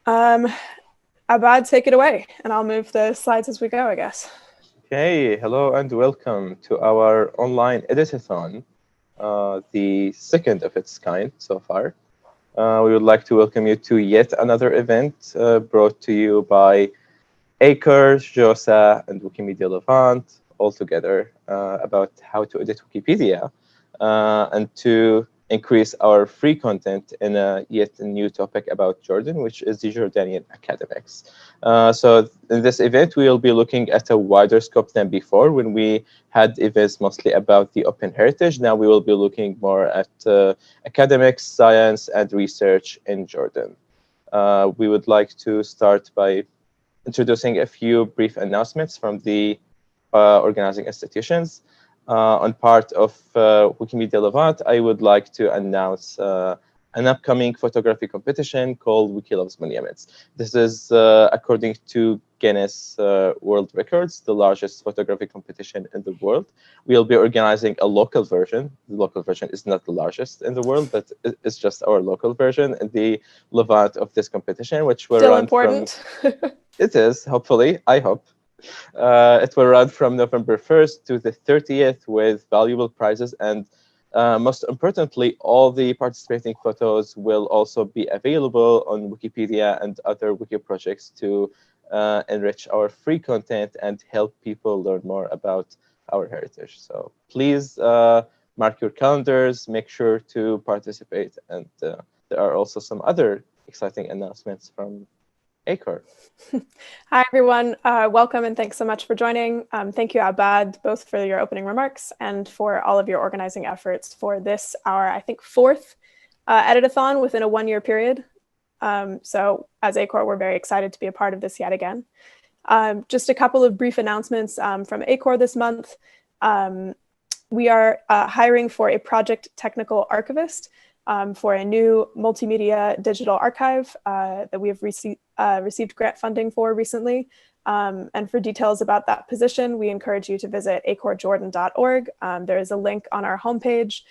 Um, Abad, take it away, and I'll move the slides as we go, I guess. Okay, hello and welcome to our online Edit-a-thon, the second of its kind so far. We would like to welcome you to yet another event brought to you by Acre, JOSA, and Wikimedia Levant, all together about how to edit Wikipedia and to increase our free content in yet a new topic about Jordan, which is the Jordanian academics. So in this event, we will be looking at a wider scope than before when we had events mostly about the open heritage. Now we will be looking more at academics, science, and research in Jordan. We would like to start by introducing a few brief announcements from the organizing institutions. On part of Wikimedia Levant, I would like to announce an upcoming photography competition called Wiki Loves Monuments. This is, according to Guinness World Records, the largest photography competition in the world. We'll be organizing a local version. The local version is not the largest in the world, but it's just our local version in the Levant of this competition, which will Still run from... important. It is, hopefully, I hope. It will run from November 1st to the 30th with valuable prizes. And most importantly, all the participating photos will also be available on Wikipedia and other wiki projects to enrich our free content and help people learn more about our heritage. So please mark your calendars, make sure to participate. And there are also some other exciting announcements from Acre. Hi, everyone. Welcome, and thanks so much for joining. Thank you, Abad, both for your opening remarks and for all of your organizing efforts for this, our, I think, fourth Edit-a-thon within a one-year period. So as ACOR, we're very excited to be a part of this yet again. Just a couple of brief announcements from ACOR this month. We are hiring for a project technical archivist for a new multimedia digital archive that we have received grant funding for recently. And for details about that position, we encourage you to visit acorjordan.org. There is a link on our homepage.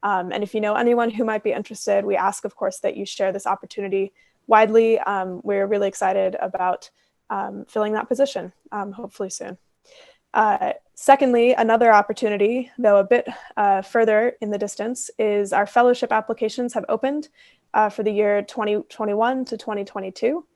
And if you know anyone who might be interested, we ask, of course, that you share this opportunity widely. We're really excited about filling that position, hopefully soon. Secondly, another opportunity, though a bit further in the distance, is our fellowship applications have opened for the year 2021 to 2022.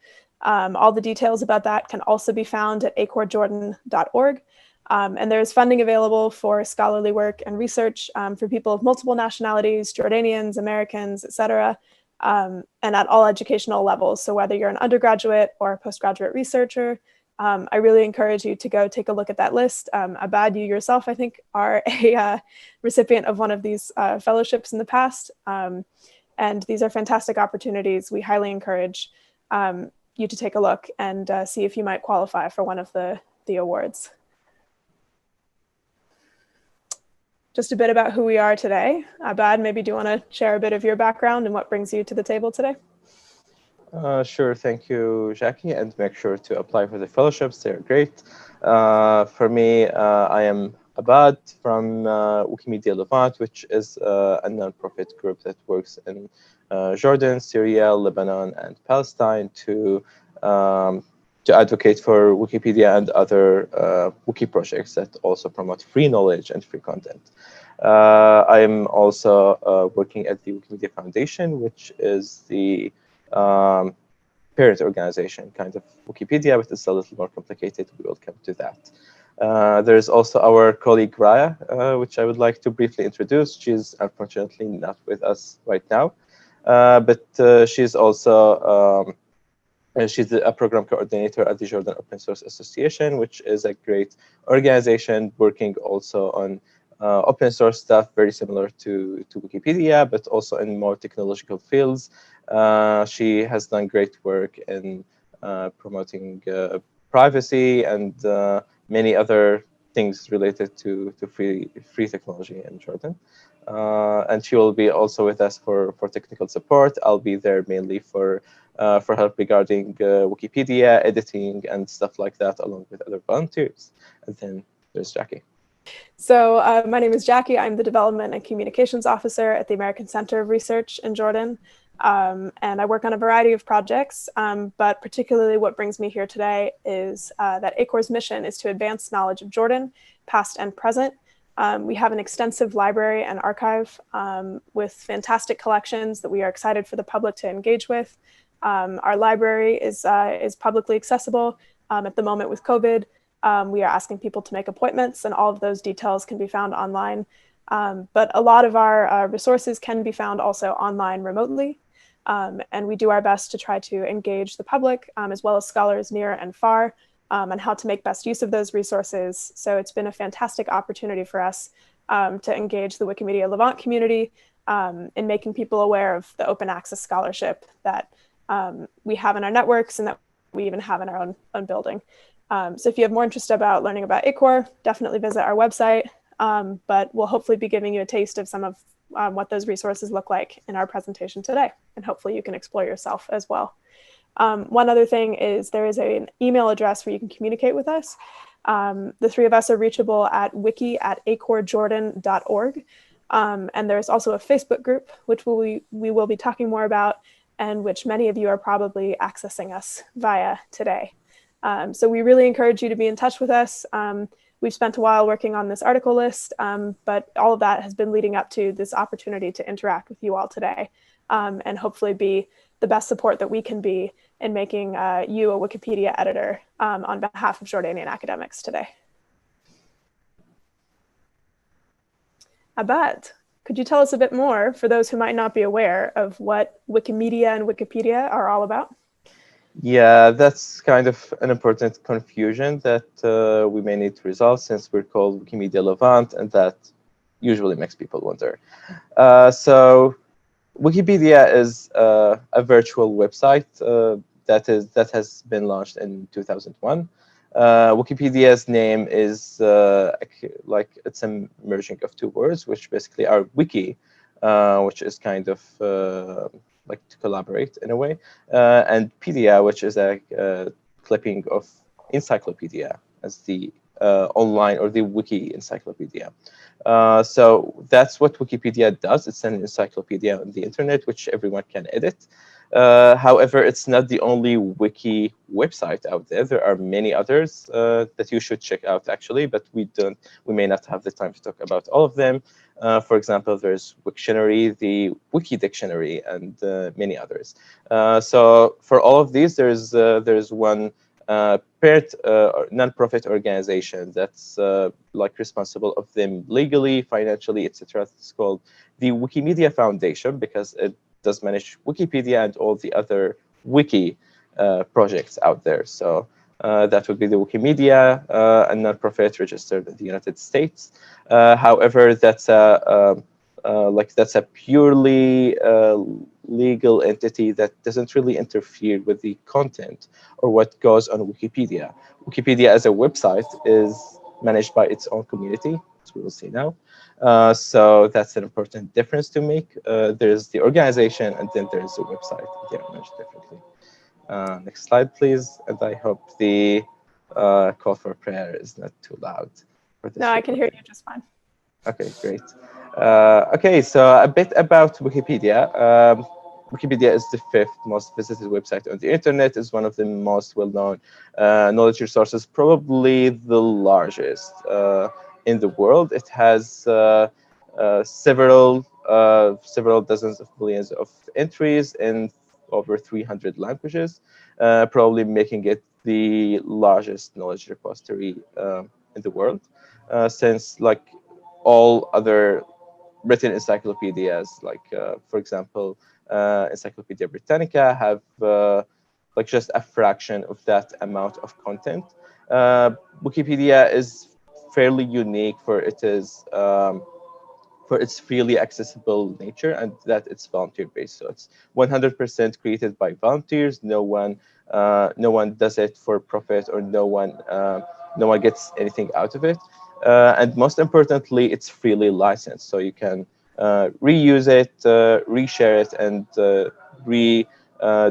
All the details about that can also be found at acorjordan.org. And there's funding available for scholarly work and research for people of multiple nationalities, Jordanians, Americans, etc., and at all educational levels. So whether you're an undergraduate or a postgraduate researcher, I really encourage you to go take a look at that list. Abad, you yourself, I think, are a recipient of one of these fellowships in the past. And these are fantastic opportunities. We highly encourage you to take a look and see if you might qualify for one of the awards. Just a bit about who we are today. Abad, maybe do you want to share a bit of your background and what brings you to the table today? Sure, thank you, Jackie, and make sure to apply for the fellowships. They're great. For me, I am Abad from Wikimedia Levant, which is a nonprofit group that works in Jordan, Syria, Lebanon, and Palestine to advocate for Wikipedia and other wiki projects that also promote free knowledge and free content. I am also working at the Wikimedia Foundation, which is the parent organization, kind of Wikipedia, but it's a little more complicated. We will come to that. There's also our colleague Raya, which I would like to briefly introduce. She's unfortunately not with us right now, but she's also she's a program coordinator at the Jordan Open Source Association, which is a great organization working also on open source stuff, very similar to Wikipedia, but also in more technological fields. She has done great work in promoting privacy and many other things related to free technology in Jordan. And she will be also with us for technical support. I'll be there mainly for help regarding Wikipedia, editing, and stuff like that, along with other volunteers. And then there's Jackie. So my name is Jackie. I'm the Development and Communications Officer at the American Center of Research in Jordan. And I work on a variety of projects, but particularly what brings me here today is that ACOR's mission is to advance knowledge of Jordan, past and present. We have an extensive library and archive with fantastic collections that we are excited for the public to engage with. Our library is publicly accessible. At the moment with COVID, we are asking people to make appointments, and all of those details can be found online. But a lot of our resources can be found also online remotely. And we do our best to try to engage the public as well as scholars near and far on how to make best use of those resources. So it's been a fantastic opportunity for us to engage the Wikimedia Levant community in making people aware of the open access scholarship that we have in our networks and that we even have in our own building. So if you have more interest about learning about ACOR, definitely visit our website. But we'll hopefully be giving you a taste of some of what those resources look like in our presentation today. And hopefully you can explore yourself as well. One other thing is there is an email address where you can communicate with us. The three of us are reachable at wiki@acorjordan.org. And there's also a Facebook group, which we will be talking more about, and which many of you are probably accessing us via today. So we really encourage you to be in touch with us. We've spent a while working on this article list, but all of that has been leading up to this opportunity to interact with you all today and hopefully be the best support that we can be in making you a Wikipedia editor on behalf of Jordanian academics today. Abad, could you tell us a bit more for those who might not be aware of what Wikimedia and Wikipedia are all about? Yeah, that's kind of an important confusion that we may need to resolve since we're called Wikimedia Levant, and that usually makes people wonder. So Wikipedia is a virtual website that has been launched in 2001. Wikipedia's name is like it's a merging of two words, which basically are wiki, which is kind of like to collaborate in a way, and pedia, which is a clipping of encyclopedia as the online or the wiki encyclopedia. So that's what Wikipedia does. It's an encyclopedia on the internet, which everyone can edit. However, it's not the only wiki website out there. There are many others that you should check out, actually, but we may not have the time to talk about all of them. For example, there's Wiktionary, the Wiki Dictionary, and many others. So for all of these, there's one non-profit organization that's like responsible of them legally, financially, etc. It's called the Wikimedia Foundation because it does manage Wikipedia and all the other wiki projects out there. So that would be the Wikimedia, a non-profit registered in the United States. However, that's a purely legal entity that doesn't really interfere with the content or what goes on Wikipedia. Wikipedia as a website is managed by its own community, as we will see now. So that's an important difference to make. There's the organization, and then there's the website. They are managed differently. Next slide, please. And I hope the call for prayer is not too loud for this. No, I can hear you just fine. Okay, great. Okay, so a bit about Wikipedia. Wikipedia is the 5th most visited website on the internet. It's one of the most well-known knowledge resources, probably the largest in the world. It has several dozens of millions of entries in over 300 languages, probably making it the largest knowledge repository in the world, since like all other written encyclopedias, like for example, Encyclopedia Britannica, have like just a fraction of that amount of content. Wikipedia is fairly unique for its freely accessible nature and that it's volunteer based. So it's 100% created by volunteers. No one does it for profit, or no one gets anything out of it. And most importantly, it's freely licensed, so you can reuse it, reshare it, and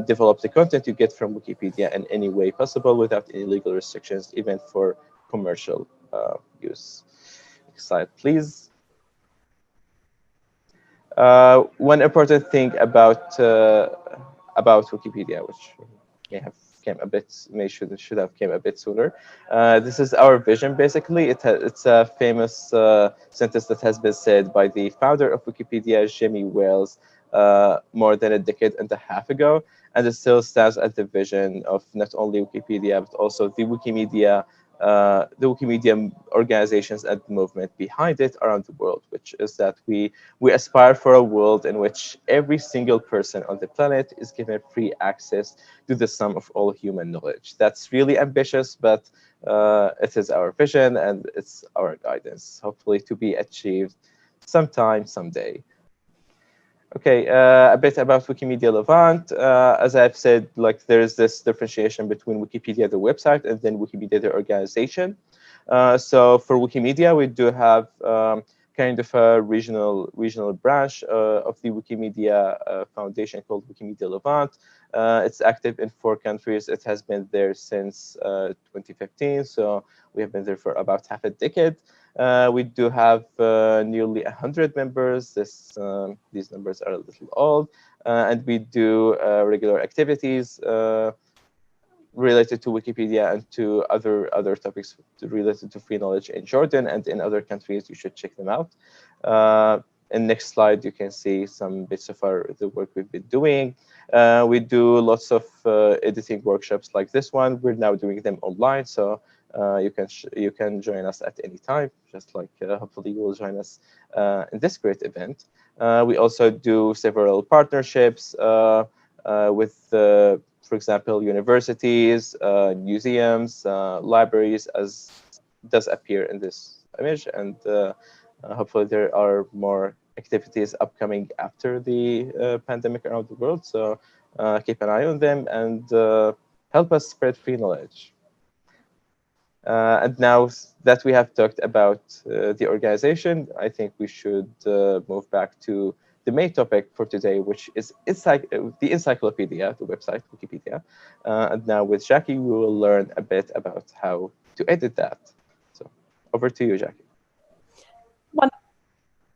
develop the content you get from Wikipedia in any way possible without any legal restrictions, even for commercial use. Next slide, please. One important thing about Wikipedia, which may have came a bit, should have came a bit sooner. This is our vision, basically. It's a famous sentence that has been said by the founder of Wikipedia, Jimmy Wales, more than a decade and a half ago, and it still stands at the vision of not only Wikipedia but also the Wikimedia organizations and movement behind it around the world, which is that we aspire for a world in which every single person on the planet is given free access to the sum of all human knowledge. That's really ambitious, but it is our vision and it's our guidance, hopefully to be achieved sometime, someday. Okay, a bit about Wikimedia Levant. As I've said, like there's this differentiation between Wikipedia, the website, and then Wikimedia, the organization. So for Wikimedia, we do have kind of a regional branch of the Wikimedia Foundation called Wikimedia Levant. It's active in 4 countries. It has been there since 2015, so we have been there for about half a decade. We do have nearly 100 members. These numbers are a little old, and we do regular activities related to Wikipedia and to other topics related to free knowledge in Jordan and in other countries. You should check them out. In next slide, you can see some bits of the work we've been doing. We do lots of editing workshops like this one. We're now doing them online, so you can join us at any time. Just like hopefully you will join us in this great event. We also do several partnerships with, for example, universities, museums, libraries, as does appear in this image, and hopefully there are more activities upcoming after the pandemic around the world. So keep an eye on them and help us spread free knowledge. And now that we have talked about the organization, I think we should move back to the main topic for today, which is the encyclopedia, the website, Wikipedia. And now with Jackie, we will learn a bit about how to edit that. So over to you, Jackie.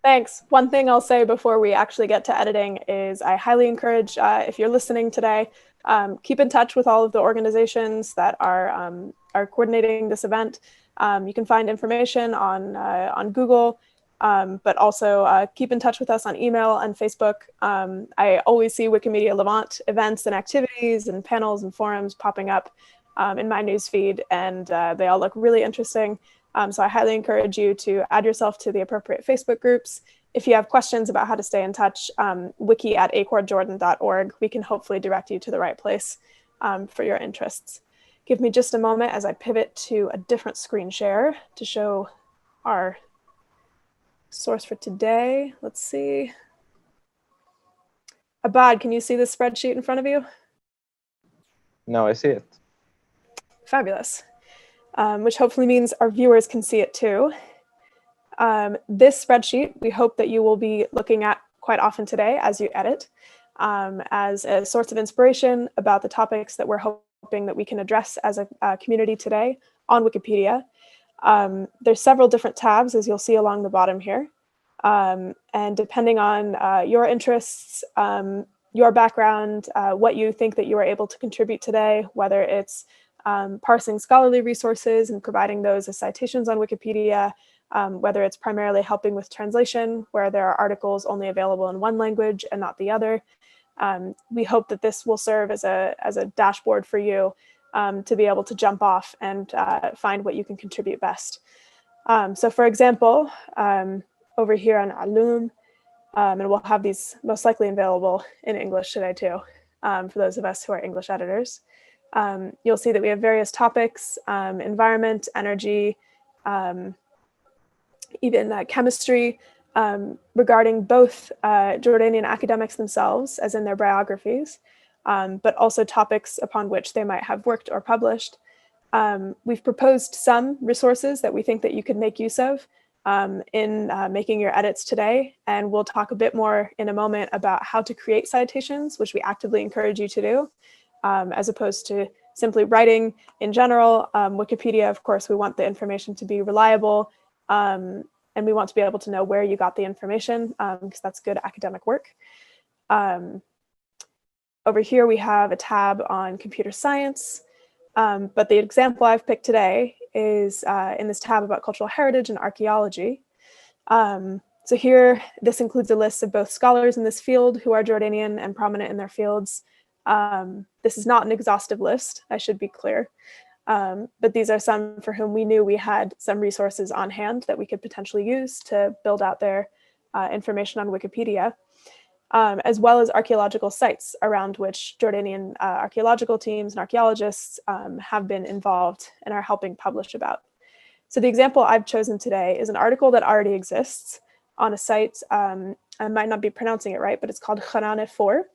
Thanks. One thing I'll say before we actually get to editing is I highly encourage, if you're listening today, keep in touch with all of the organizations that are coordinating this event. You can find information on Google, but also keep in touch with us on email and Facebook. I always see Wikimedia Levant events and activities and panels and forums popping up in my newsfeed, and they all look really interesting. So I highly encourage you to add yourself to the appropriate Facebook groups. If you have questions about how to stay in touch, wiki@acorjordan.org, we can hopefully direct you to the right place for your interests. Give me just a moment as I pivot to a different screen share to show our source for today. Let's see. Abad, can you see this spreadsheet in front of you? No, I see it. Fabulous. Which hopefully means our viewers can see it too. This spreadsheet, we hope that you will be looking at quite often today as you edit, as a source of inspiration about the topics that we're hoping that we can address as a community today on Wikipedia. There's several different tabs, as you'll see along the bottom here. And depending on your interests, your background, what you think that you are able to contribute today, whether it's parsing scholarly resources and providing those as citations on Wikipedia, whether it's primarily helping with translation, where there are articles only available in one language and not the other. We hope that this will serve as a dashboard for you to be able to jump off and find what you can contribute best. So for example, over here on Alum, and we'll have these most likely available in English today too, for those of us who are English editors. You'll see that we have various topics, environment, energy, even chemistry, regarding both Jordanian academics themselves, as in their biographies, but also topics upon which they might have worked or published. We've proposed some resources that we think that you could make use of in making your edits today, and we'll talk a bit more in a moment about how to create citations, which we actively encourage you to do. As opposed to simply writing in general. Wikipedia, of course, we want the information to be reliable and and we want to be able to know where you got the information, because that's good academic work. Over here, we have a tab on computer science, but the example I've picked today is in this tab about cultural heritage and archaeology. So here, this includes a list of both scholars in this field who are Jordanian and prominent in their fields. This is not an exhaustive list, I should be clear, but these are some for whom we knew we had some resources on hand that we could potentially use to build out their information on Wikipedia, as well as archaeological sites around which Jordanian archaeological teams and archaeologists have been involved and are helping publish about. So the example I've chosen today is an article that already exists on a site, I might not be pronouncing it right, but it's called Kharane 4.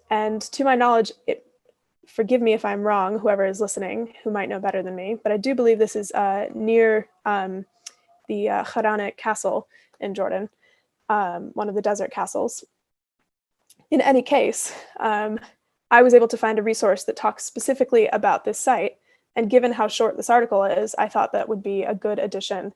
And to my knowledge, forgive me if I'm wrong, whoever is listening, who might know better than me, but I do believe this is near the Kharane Castle in Jordan, one of the desert castles. In any case, I was able to find a resource that talks specifically about this site, and given how short this article is, I thought that would be a good addition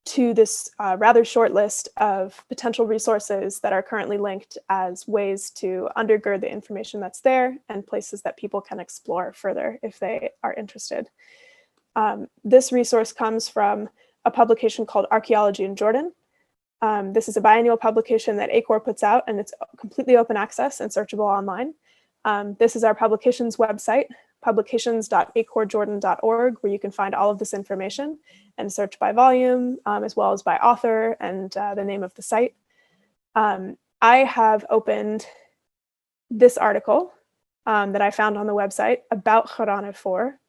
to this rather short list of potential resources that are currently linked as ways to undergird the information that's there and places that people can explore further if they are interested. This resource comes from a publication called Archaeology in Jordan. This is a biannual publication that ACOR puts out, and it's completely open access and searchable online. This is our publications website, publications.acorjordan.org, where you can find all of this information and search by volume, as well as by author and the name of the site. I have opened this article that I found on the website about Kharane 4.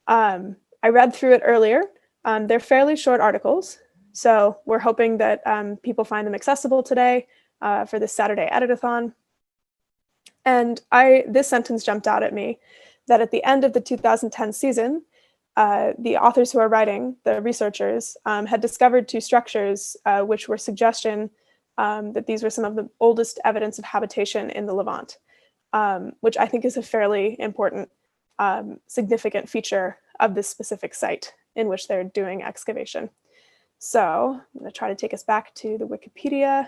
I read through it earlier. They're fairly short articles, so we're hoping that people find them accessible today for this Saturday Edit-a-thon. And this sentence jumped out at me, that at the end of the 2010 season, the authors who are writing, the researchers, had discovered two structures which were suggestion that these were some of the oldest evidence of habitation in the Levant, which I think is a fairly important, significant feature of this specific site in which they're doing excavation. So I'm going to try to take us back to the Wikipedia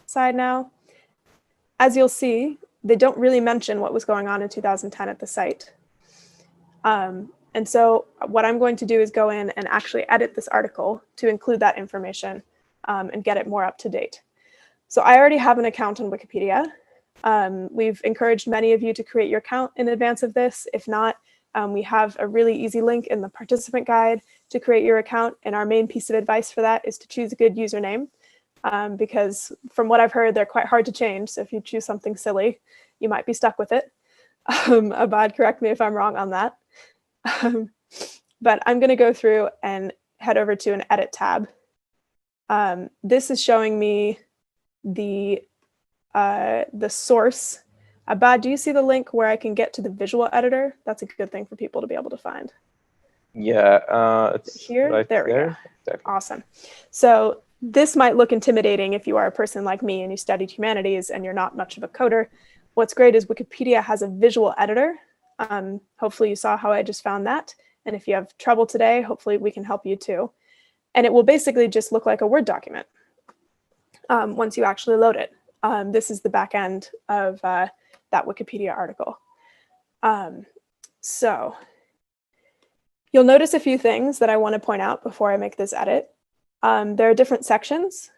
side now. As you'll see, they don't really mention what was going on in 2010 at the site. And so what I'm going to do is go in and actually edit this article to include that information and get it more up to date. So I already have an account on Wikipedia. We've encouraged many of you to create your account in advance of this. If not, we have a really easy link in the participant guide to create your account. And our main piece of advice for that is to choose a good username, because from what I've heard, they're quite hard to change. So if you choose something silly, you might be stuck with it. Abad, correct me if I'm wrong on that. But I'm going to go through and head over to an edit tab. This is showing me the source. Abad, do you see the link where I can get to the visual editor? That's a good thing for people to be able to find. Yeah, it's here. Right there we there. go. Exactly. Awesome. So this might look intimidating if you are a person like me and you studied humanities and you're not much of a coder. What's great is Wikipedia has a visual editor. Hopefully you saw how I just found that. And if you have trouble today, hopefully we can help you too. And it will basically just look like a Word document once you actually load it. This is the back end of that Wikipedia article. So you'll notice a few things that I want to point out before I make this edit. There are different sections,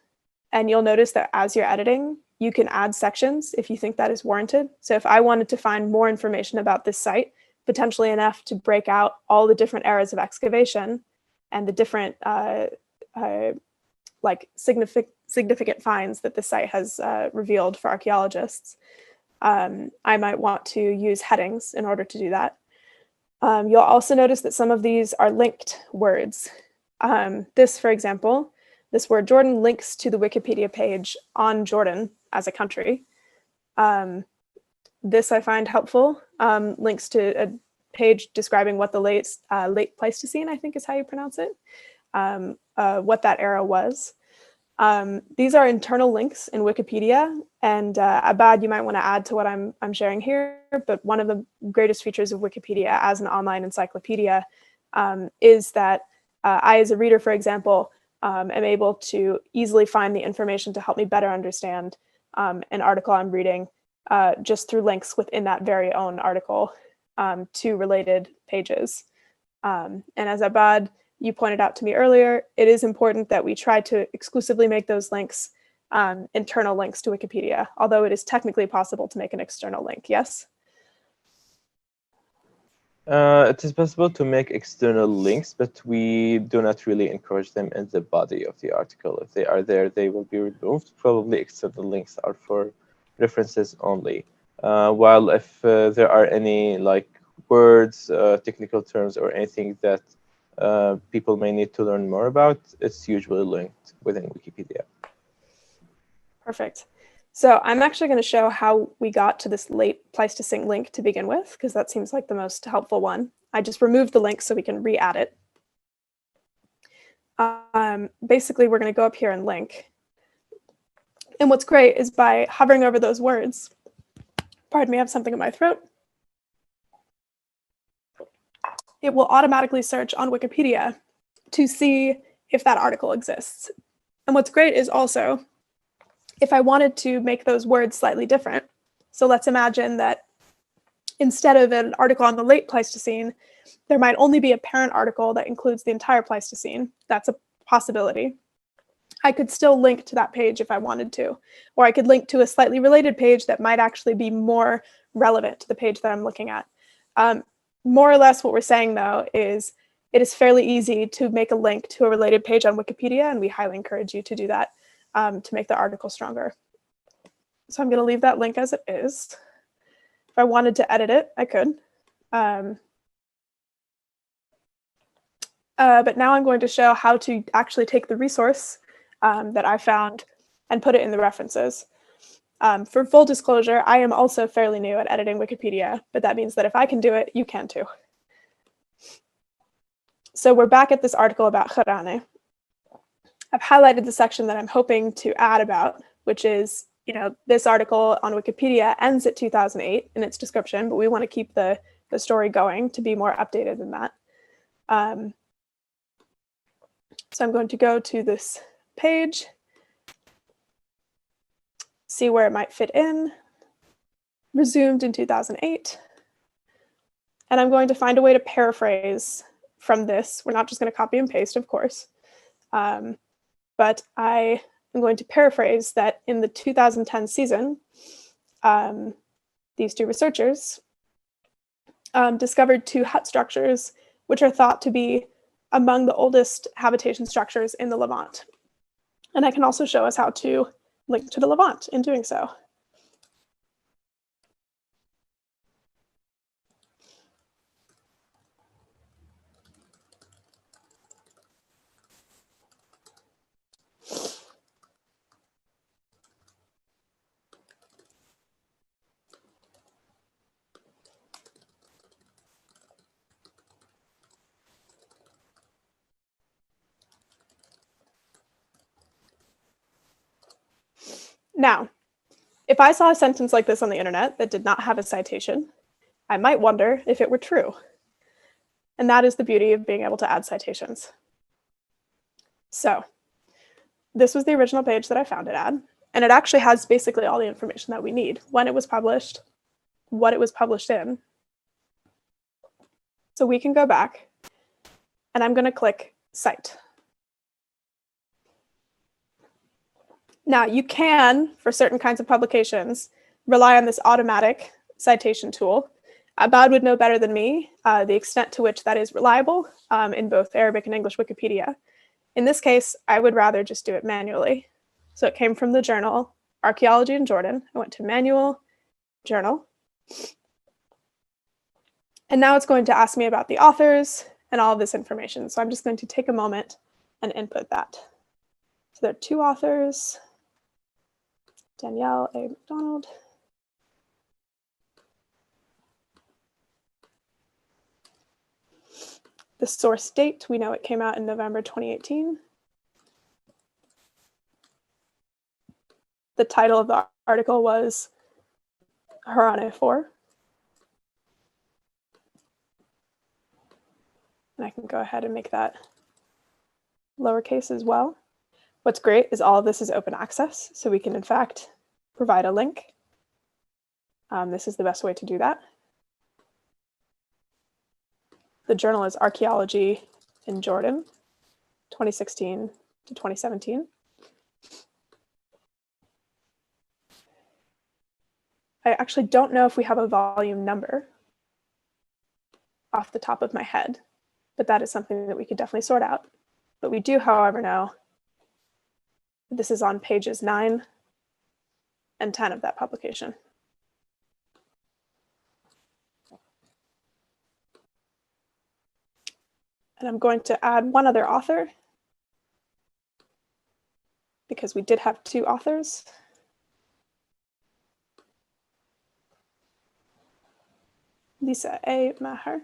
and you'll notice that as you're editing, you can add sections if you think that is warranted. So if I wanted to find more information about this site, potentially enough to break out all the different eras of excavation and the different like significant finds that the site has revealed for archaeologists, I might want to use headings in order to do that. You'll also notice that some of these are linked words. This, for example, this word Jordan links to the Wikipedia page on Jordan as a country. This I find helpful, links to a page describing what the late Pleistocene, I think is how you pronounce it, what that era was. These are internal links in Wikipedia, and Abad, you might want to add to what I'm sharing here, but one of the greatest features of Wikipedia as an online encyclopedia is that I, as a reader, for example, am able to easily find the information to help me better understand an article I'm reading just through links within that very own article to related pages. And as Abad, you pointed out to me earlier, it is important that we try to exclusively make those links internal links to Wikipedia, although it is technically possible to make an external link, yes? It is possible to make external links, but we do not really encourage them in the body of the article. If they are there, they will be removed. Probably external links are for references only. While if there are any like words, technical terms, or anything that people may need to learn more about, it's usually linked within Wikipedia. Perfect. So I'm actually going to show how we got to this late Pleistocene link to begin with, because that seems like the most helpful one. I just removed the link so we can re-add it. Basically, we're going to go up here and link. And what's great is by hovering over those words, pardon me, I have something in my throat, it will automatically search on Wikipedia to see if that article exists. And what's great is also, if I wanted to make those words slightly different, so let's imagine that instead of an article on the late Pleistocene, there might only be a parent article that includes the entire Pleistocene. That's a possibility. I could still link to that page if I wanted to, or I could link to a slightly related page that might actually be more relevant to the page that I'm looking at. More or less what we're saying, though, is it is fairly easy to make a link to a related page on Wikipedia, and we highly encourage you to do that to make the article stronger. So I'm going to leave that link as it is. If I wanted to edit it, I could. But now I'm going to show how to actually take the resource that I found and put it in the references. For full disclosure, I am also fairly new at editing Wikipedia, but that means that if I can do it, you can too. So we're back at this article about Kharane. I've highlighted the section that I'm hoping to add about, which is, this article on Wikipedia ends at 2008 in its description, but we want to keep the story going to be more updated than that. So I'm going to go to this page, see where it might fit in, resumed in 2008. And I'm going to find a way to paraphrase from this. We're not just going to copy and paste, of course. But I am going to paraphrase that in the 2010 season, these two researchers discovered two hut structures, which are thought to be among the oldest habitation structures in the Levant. And I can also show us how to link to the Levant in doing so. Now, if I saw a sentence like this on the internet that did not have a citation, I might wonder if it were true. And that is the beauty of being able to add citations. So this was the original page that I found it at, and it actually has basically all the information that we need: when it was published, what it was published in. So we can go back, and I'm going to click Cite. Now, you can, for certain kinds of publications, rely on this automatic citation tool. Abad would know better than me the extent to which that is reliable in both Arabic and English Wikipedia. In this case, I would rather just do it manually. So it came from the journal Archaeology in Jordan. I went to Manual, Journal. And now it's going to ask me about the authors and all of this information. So I'm just going to take a moment and input that. So there are two authors, Danielle A. McDonald. The source date, we know it came out in November 2018. The title of the article was Kharane 4. And I can go ahead and make that lowercase as well. What's great is all of this is open access, so we can in fact provide a link. This is the best way to do that. The journal is Archaeology in Jordan, 2016 to 2017. I actually don't know if we have a volume number off the top of my head, but that is something that we could definitely sort out. But we do, however, know that this is on pages 9 and 10 of that publication. And I'm going to add one other author because we did have 2 authors. Lisa A. Maher.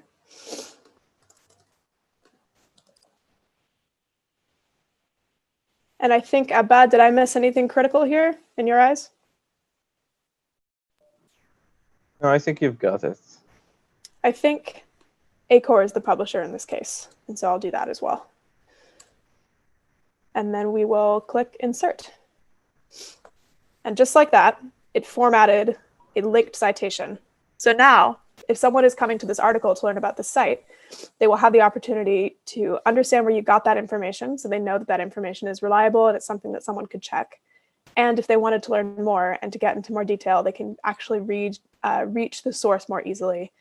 And I think, Abad, did I miss anything critical here in your eyes? No, I think you've got it. I think Acor is the publisher in this case, and so I'll do that as well. And then we will click Insert. And just like that, it formatted a linked citation. So now, if someone is coming to this article to learn about the site, they will have the opportunity to understand where you got that information, so they know that that information is reliable and it's something that someone could check. And if they wanted to learn more and to get into more detail, they can actually reach the source more easily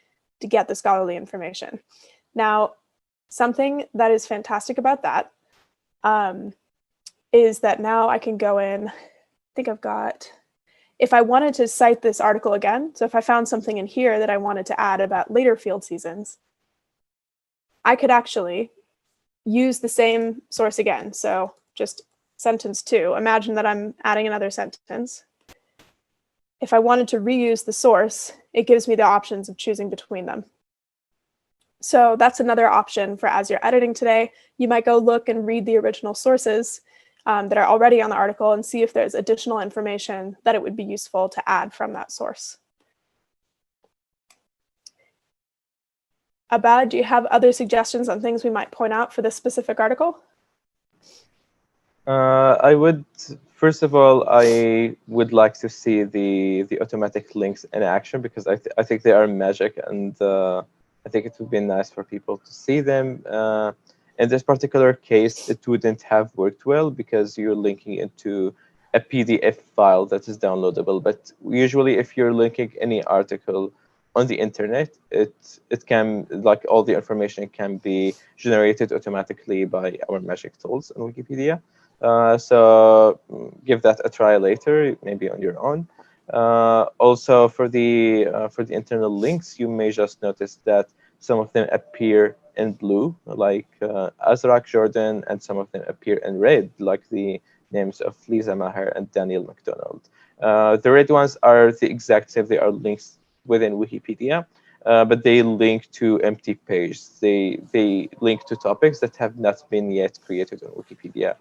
to get the scholarly information. Now, something that is fantastic about that is that now I can go in, I think I've got, if I wanted to cite this article again, so if I found something in here that I wanted to add about later field seasons, I could actually use the same source again. So just sentence 2, imagine that I'm adding another sentence. If I wanted to reuse the source, it gives me the options of choosing between them. So that's another option for as you're editing today. You might go look and read the original sources that are already on the article and see if there's additional information that it would be useful to add from that source. Abad, do you have other suggestions on things we might point out for this specific article? I would, first of all, I would like to see the automatic links in action because I think they are magic, and I think it would be nice for people to see them. In this particular case, it wouldn't have worked well because you're linking into a PDF file that is downloadable. But usually, if you're linking any article on the internet, it can, like, all the information can be generated automatically by our magic tools in Wikipedia. So give that a try later, maybe on your own. Also, for the internal links, you may just notice that some of them appear in blue, like Azraq Jordan, and some of them appear in red, like the names of Lisa Maher and Daniel MacDonald. The red ones are the exact same. They are links within Wikipedia, but they link to empty pages. They link to topics that have not been yet created on Wikipedia.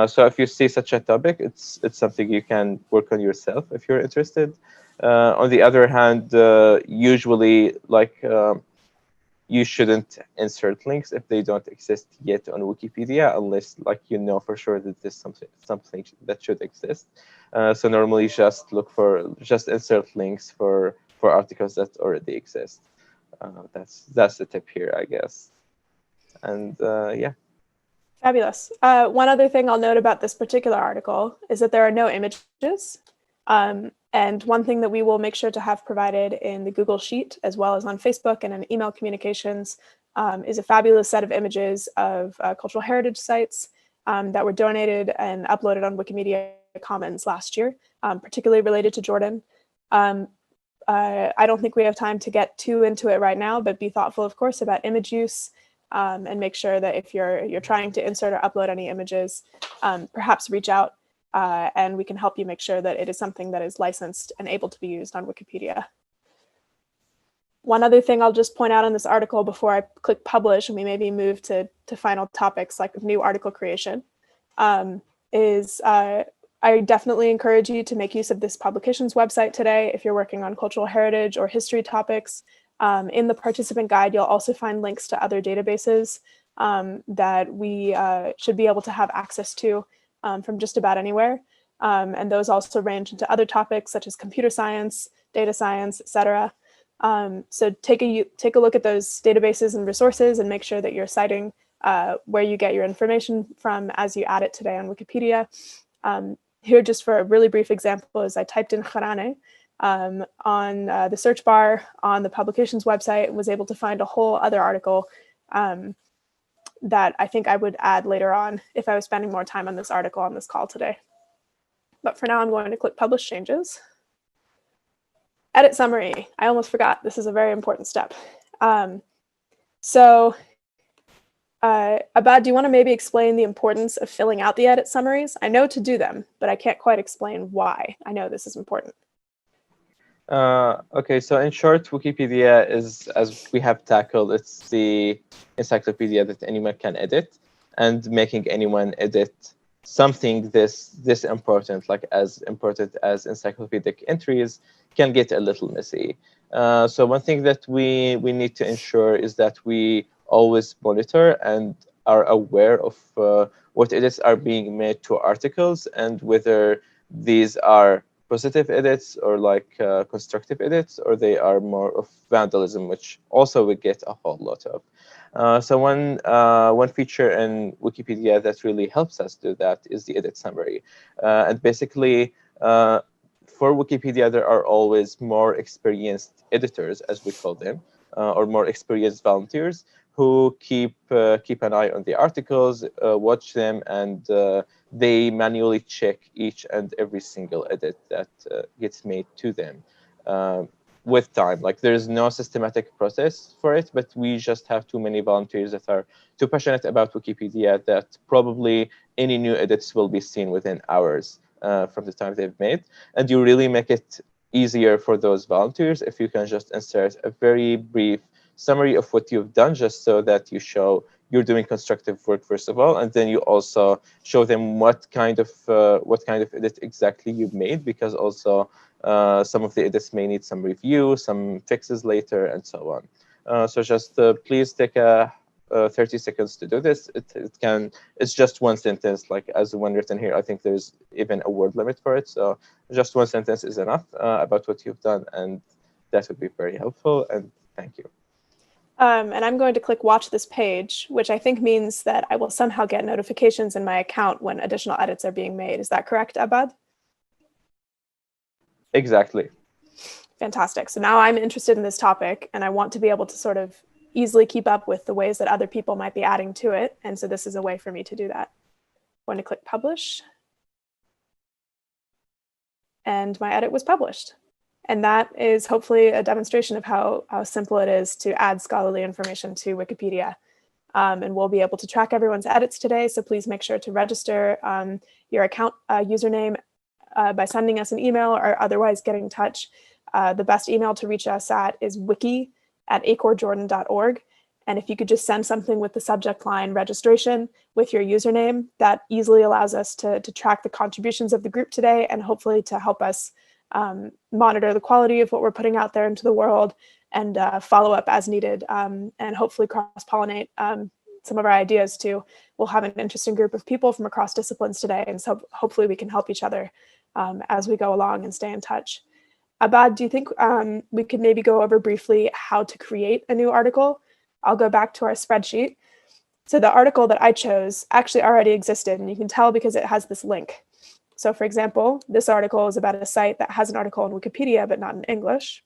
So if you see such a topic, it's something you can work on yourself if you're interested. On the other hand, usually, like, you shouldn't insert links if they don't exist yet on Wikipedia, unless, like, you know for sure that there's something that should exist. So normally just insert links for articles that already exist. That's the tip here, I guess. And yeah. Fabulous. One other thing I'll note about this particular article is that there are no images. And one thing that we will make sure to have provided in the Google Sheet, as well as on Facebook and in email communications, is a fabulous set of images of cultural heritage sites that were donated and uploaded on Wikimedia Commons last year, particularly related to Jordan. I don't think we have time to get too into it right now, but be thoughtful, of course, about image use. And make sure that if you're trying to insert or upload any images, perhaps reach out and we can help you make sure that it is something that is licensed and able to be used on Wikipedia. One other thing I'll just point out in this article before I click publish and we maybe move to final topics like new article creation is I definitely encourage you to make use of this publications website today if you're working on cultural heritage or history topics. In the participant guide, you'll also find links to other databases that we should be able to have access to from just about anywhere. And those also range into other topics such as computer science, data science, etc. So take a look at those databases and resources and make sure that you're citing where you get your information from as you add it today on Wikipedia. Here, just for a really brief example, is I typed in Kharane on the search bar on the publications website and was able to find a whole other article that I think I would add later on if I was spending more time on this article on this call today. But for now, I'm going to click Publish Changes. Edit summary. I almost forgot. This is a very important step. Abad, do you want to maybe explain the importance of filling out the edit summaries? I know to do them, but I can't quite explain why. I know this is important. Okay, so in short, Wikipedia is, as we have tackled, it's the encyclopedia that anyone can edit, and making anyone edit something this important, like as important as encyclopedic entries, can get a little messy. So one thing that we need to ensure is that we always monitor and are aware of what edits are being made to articles, and whether these are positive edits or like constructive edits, or they are more of vandalism, which also we get a whole lot of. So one feature in Wikipedia that really helps us do that is the edit summary. And basically, for Wikipedia, there are always more experienced editors, as we call them, or more experienced volunteers who keep an eye on the articles, watch them, and they manually check each and every single edit that gets made to them with time. Like, there's no systematic process for it, but we just have too many volunteers that are too passionate about Wikipedia that probably any new edits will be seen within hours from the time they've made. And you really make it easier for those volunteers if you can just insert a very brief summary of what you've done, just so that you show you're doing constructive work, first of all, and then you also show them what kind of edit exactly you've made, because also some of the edits may need some review, some fixes later, and so on. So just please take 30 seconds to do this. It's just one sentence, like as the one written here. I think there's even a word limit for it, so just one sentence is enough about what you've done, and that would be very helpful. And thank you. And I'm going to click Watch this page, which I think means that I will somehow get notifications in my account when additional edits are being made. Is that correct, Abad? Exactly. Fantastic. So now I'm interested in this topic, and I want to be able to sort of easily keep up with the ways that other people might be adding to it. And so this is a way for me to do that. I'm going to click Publish. And my edit was published. And that is hopefully a demonstration of how simple it is to add scholarly information to Wikipedia. And we'll be able to track everyone's edits today. So please make sure to register your account username by sending us an email or otherwise getting in touch. The best email to reach us at is wiki@acorjordan.org. And if you could just send something with the subject line registration with your username, that easily allows us to track the contributions of the group today, and hopefully to help us monitor the quality of what we're putting out there into the world, and follow up as needed, and hopefully cross-pollinate some of our ideas too. We'll have an interesting group of people from across disciplines today, and so hopefully we can help each other as we go along and stay in touch. Abad, do you think we could maybe go over briefly how to create a new article? I'll go back to our spreadsheet. So the article that I chose actually already existed, and you can tell because it has this link. So for example, this article is about a site that has an article in Wikipedia, but not in English.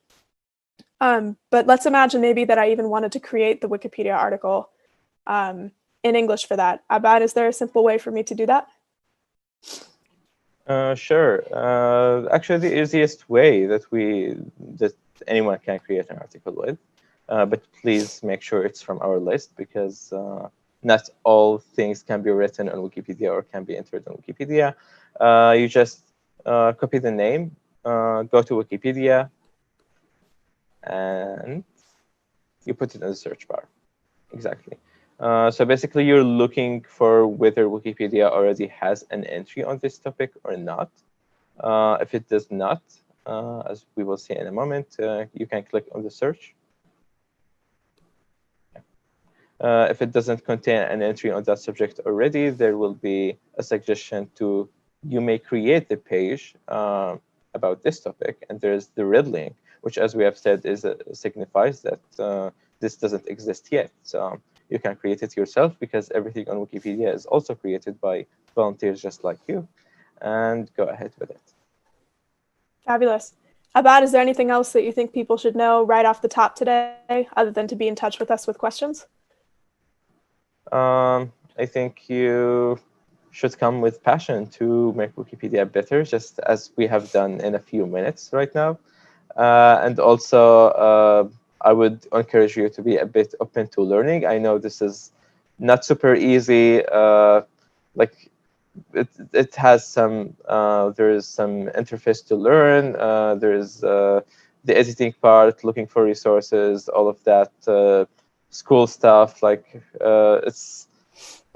But let's imagine maybe that I even wanted to create the Wikipedia article in English for that. Abad, is there a simple way for me to do that? Sure. Actually, the easiest way that anyone can create an article with, but please make sure it's from our list, because not all things can be written on Wikipedia or can be entered on Wikipedia. You just copy the name, go to Wikipedia, and you put it in the search bar. Exactly. So basically, you're looking for whether Wikipedia already has an entry on this topic or not. If it does not, as we will see in a moment, you can click on the search. If it doesn't contain an entry on that subject already, there will be a suggestion to you may create the page about this topic, and there's the red link, which, as we have said, signifies that this doesn't exist yet. So you can create it yourself, because everything on Wikipedia is also created by volunteers just like you, and go ahead with it. Fabulous. Abad, is there anything else that you think people should know right off the top today, other than to be in touch with us with questions? I think you should come with passion to make Wikipedia better, just as we have done in a few minutes right now. And also, I would encourage you to be a bit open to learning. I know this is not super easy. Like it has some, there's some interface to learn. There's the editing part, looking for resources, all of that school stuff. Like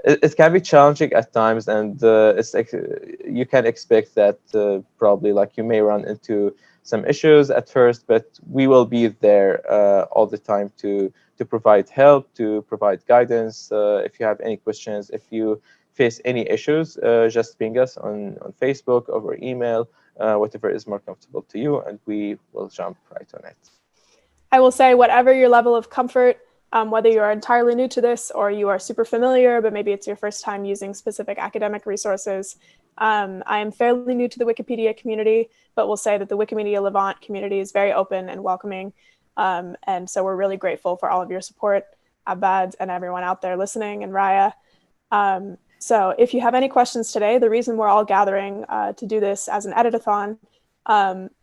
it can be challenging at times, and it's like you can expect that probably like you may run into some issues at first, but we will be there all the time to provide help, to provide guidance. If you have any questions, if you face any issues, just ping us on Facebook, over email, whatever is more comfortable to you, and we will jump right on it. I will say, whatever your level of comfort, whether you are entirely new to this or you are super familiar, but maybe it's your first time using specific academic resources. I am fairly new to the Wikipedia community, but will say that the Wikimedia Levant community is very open and welcoming. And so we're really grateful for all of your support, Abad, and everyone out there listening, and Raya. So if you have any questions today, the reason we're all gathering to do this as an edit-a-thon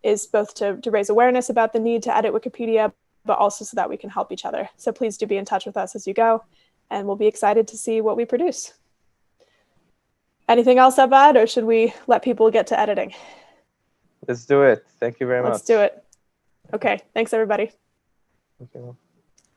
is both to raise awareness about the need to edit Wikipedia, but also so that we can help each other. So please do be in touch with us as you go, and we'll be excited to see what we produce. Anything else, Abad, or should we let people get to editing? Let's do it. Thank you very much. Let's do it. Okay, thanks everybody. Okay.